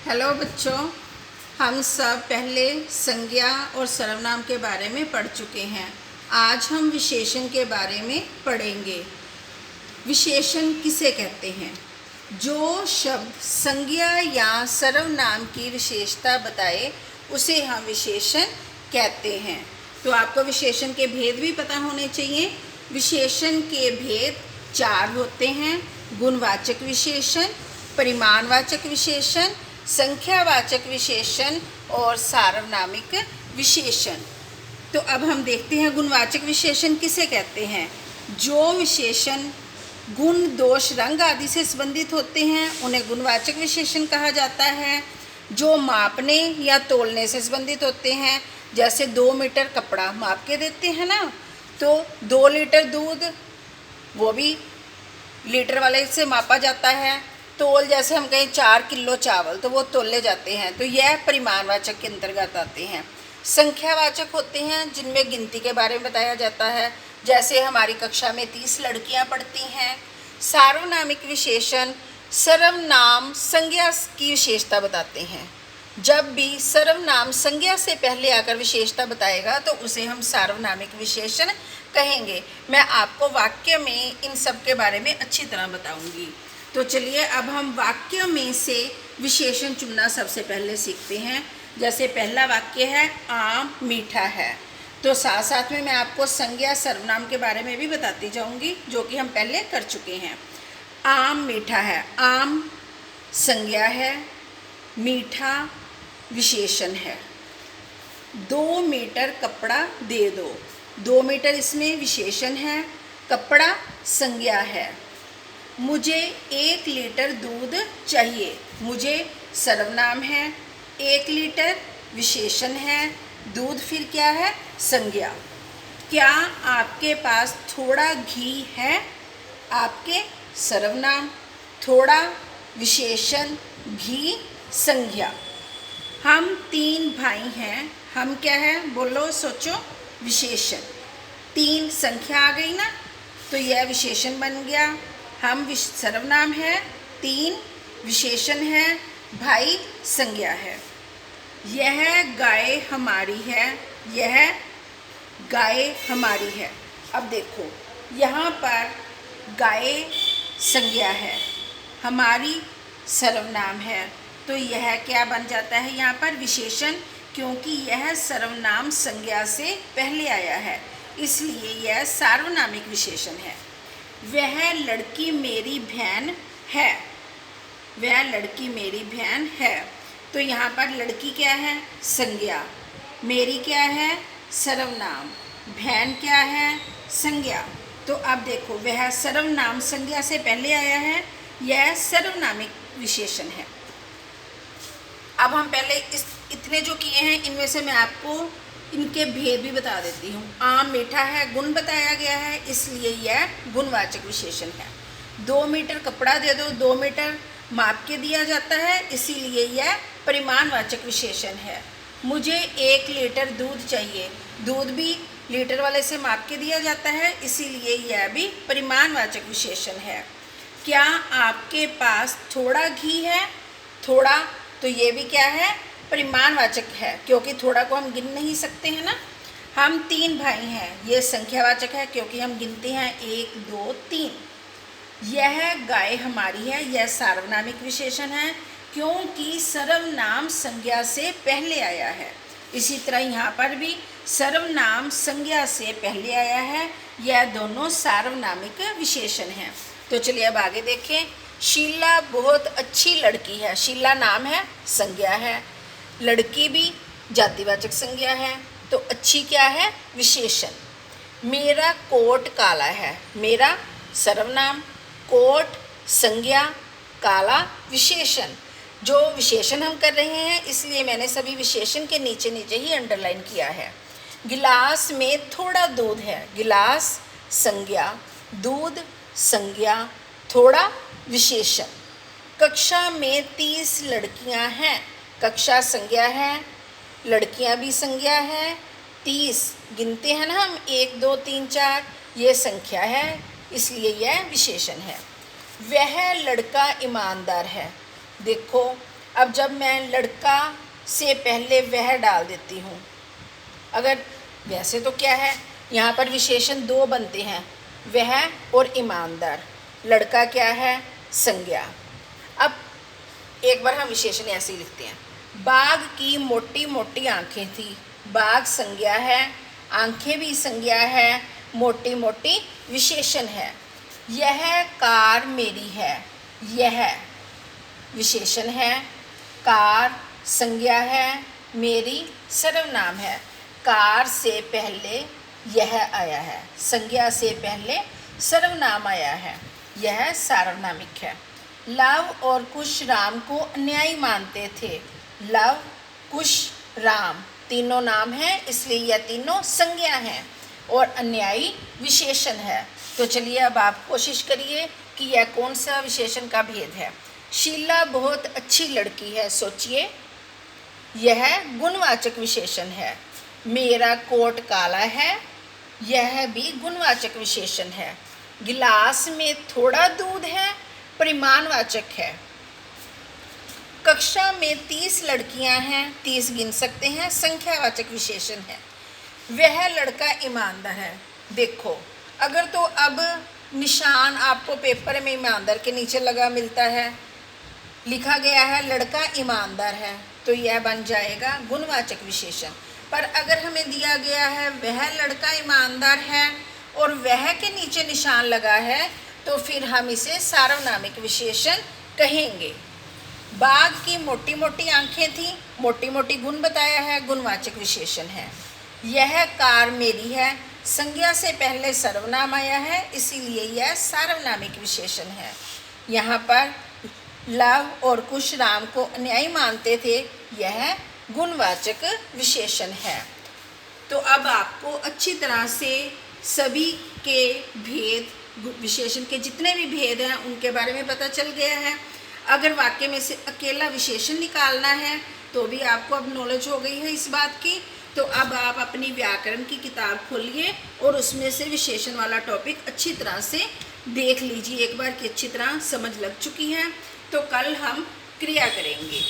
Hello बच्चों, हम सब पहले संज्ञा और सर्वनाम के बारे में पढ़ चुके हैं। आज हम विशेषण के बारे में पढ़ेंगे। विशेषण किसे कहते हैं? जो शब्द संज्ञा या सर्वनाम की विशेषता बताए उसे हम विशेषण कहते हैं। तो आपको विशेषण के भेद भी पता होने चाहिए। विशेषण के भेद 4 होते हैं: गुणवाचक विशेषण, परिमाणवाचक विशेषण, संख्यावाचक विशेषण और सार्वनामिक विशेषण। तो अब हम देखते हैं गुणवाचक विशेषण किसे कहते हैं। जो विशेषण गुण, दोष, रंग आदि से संबंधित होते हैं उन्हें गुणवाचक विशेषण कहा जाता है। जो मापने या तोलने से संबंधित होते हैं, जैसे 2 मीटर कपड़ा माप के देते हैं ना, तो 2 लीटर दूध वो भी लीटर वाले से मापा जाता है। तोल, जैसे हम कहें 4 किलो चावल, तो वो तोले जाते हैं। तो यह परिमाणवाचक के अंतर्गत आते हैं। संख्यावाचक होते हैं जिनमें गिनती के बारे में बताया जाता है, जैसे हमारी कक्षा में 30 लड़कियां पढ़ती हैं। सार्वनामिक विशेषण सर्वनाम संज्ञा की विशेषता बताते हैं। जब भी सर्वनाम संज्ञा से पहले आकर विशेषता बताएगा तो उसे हम सार्वनामिक विशेषण कहेंगे। मैं आपको वाक्य में इन सब के बारे में अच्छी तरह बताऊंगी। तो चलिए अब हम वाक्य में से विशेषण चुनना सबसे पहले सीखते हैं। जैसे पहला वाक्य है, आम मीठा है। तो साथ साथ में मैं आपको संज्ञा सर्वनाम के बारे में भी बताती जाऊंगी, जो कि हम पहले कर चुके हैं। आम मीठा है। आम संज्ञा है, मीठा विशेषण है। 2 मीटर कपड़ा दे दो। 2 मीटर इसमें विशेषण है, कपड़ा संज्ञा है। मुझे 1 लीटर दूध चाहिए। मुझे सर्वनाम है, 1 लीटर विशेषण है, दूध फिर क्या है? संज्ञा। क्या आपके पास थोड़ा घी है? आपके सर्वनाम, थोड़ा विशेषण, घी संज्ञा। हम 3 भाई हैं। हम क्या है? बोलो, सोचो। विशेषण। 3 संख्या आ गई ना, तो यह विशेषण बन गया। हम सर्वनाम है, 3 विशेषण है, भाई संज्ञा है। यह गाय हमारी है। यह गाय हमारी है। अब देखो, यहाँ पर गाय संज्ञा है, हमारी सर्वनाम है, तो यह क्या बन जाता है यहाँ पर? विशेषण, क्योंकि यह सर्वनाम संज्ञा से पहले आया है, इसलिए यह सार्वनामिक विशेषण है। वह लड़की मेरी बहन है। वह लड़की मेरी बहन है। तो यहाँ पर लड़की क्या है? संज्ञा। मेरी क्या है? सर्वनाम। बहन क्या है? संज्ञा। तो अब देखो, वह सर्वनाम संज्ञा से पहले आया है, यह सर्वनामिक विशेषण है। अब हम पहले इतने जो किए हैं, इनमें से मैं आपको इनके भेद भी बता देती हूँ। आम मीठा है, गुण बताया गया है, इसलिए यह गुणवाचक विशेषण है। 2 मीटर कपड़ा दे दो। 2 मीटर माप के दिया जाता है, इसीलिए यह परिमाणवाचक विशेषण है। मुझे 1 लीटर दूध चाहिए। दूध भी लीटर वाले से माप के दिया जाता है, इसीलिए यह भी परिमाणवाचक विशेषण है। क्या आपके पास थोड़ा घी है? थोड़ा, तो ये भी क्या है? परिमाणवाचक है, क्योंकि थोड़ा को हम गिन नहीं सकते हैं ना। हम 3 भाई हैं, ये संख्यावाचक है, क्योंकि हम गिनते हैं 1, 2, 3। यह गाय हमारी है, यह सार्वनामिक विशेषण है, क्योंकि सर्वनाम संज्ञा से पहले आया है। इसी तरह यहाँ पर भी सर्वनाम संज्ञा से पहले आया है, यह दोनों सार्वनामिक विशेषण हैं। तो चलिए अब आगे देखें। शीला बहुत अच्छी लड़की है। शीला नाम है, संज्ञा है। लड़की भी जातिवाचक संज्ञा है, तो अच्छी क्या है? विशेषण। मेरा कोट काला है। मेरा सर्वनाम, कोट संज्ञा, काला विशेषण। जो विशेषण हम कर रहे हैं, इसलिए मैंने सभी विशेषण के नीचे नीचे ही अंडरलाइन किया है। गिलास में थोड़ा दूध है। गिलास संज्ञा, दूध संज्ञा, थोड़ा विशेषण। कक्षा में 30 लड़कियां हैं। कक्षा संज्ञा है, लड़कियां भी संज्ञा है। 30 गिनते हैं ना हम, 1, 2, 3, 4, ये संख्या है, इसलिए यह विशेषण है। वह लड़का ईमानदार है। देखो, अब जब मैं लड़का से पहले वह डाल देती हूँ, अगर वैसे तो क्या है, यहाँ पर विशेषण दो बनते हैं, वह और ईमानदार। लड़का क्या है, संज्ञा। अब एक बार हम विशेषण ऐसे ही लिखते हैं, बाघ की मोटी मोटी आंखें थी। बाघ संज्ञा है, आंखें भी संज्ञा है, मोटी मोटी विशेषण है। यह कार मेरी है, यह विशेषण है, कार संज्ञा है, मेरी सर्वनाम है। कार से पहले यह आया है, संज्ञा से पहले सर्वनाम आया है, यह सार्वनामिक है। लव और कुश राम को अन्यायी मानते थे। लव, कुश, राम तीनों नाम हैं, इसलिए यह तीनों संज्ञा हैं और अन्यायी विशेषण है। तो चलिए अब आप कोशिश करिए कि यह कौन सा विशेषण का भेद है। शीला बहुत अच्छी लड़की है, सोचिए, यह गुणवाचक विशेषण है। मेरा कोट काला है, यह भी गुणवाचक विशेषण है। गिलास में थोड़ा दूध है, परिमाणवाचक है। कक्षा में 30 लड़कियां हैं, 30 गिन सकते हैं, संख्यावाचक विशेषण है। वह लड़का ईमानदार है। देखो, अगर तो अब निशान आपको पेपर में ईमानदार के नीचे लगा मिलता है, लिखा गया है लड़का ईमानदार है, तो यह बन जाएगा गुणवाचक विशेषण। पर अगर हमें दिया गया है वह लड़का ईमानदार है और वह के नीचे निशान लगा है, तो फिर हम इसे सार्वनामिक विशेषण कहेंगे। बाघ की मोटी मोटी आंखें थी, मोटी मोटी गुण बताया है, गुणवाचक विशेषण है। यह कार मेरी है, संज्ञा से पहले सर्वनाम आया है, इसीलिए यह सार्वनामिक विशेषण है। यहाँ पर लव और कुश राम को अन्यायी मानते थे, यह गुणवाचक विशेषण है। तो अब आपको अच्छी तरह से सभी के भेद, विशेषण के जितने भी भेद हैं उनके बारे में पता चल गया है। अगर वाक्य में से अकेला विशेषण निकालना है तो भी आपको अब नॉलेज हो गई है इस बात की। तो अब आप अपनी व्याकरण की किताब खोलिए और उसमें से विशेषण वाला टॉपिक अच्छी तरह से देख लीजिए एक बार कि अच्छी तरह समझ लग चुकी है। तो कल हम क्रिया करेंगे।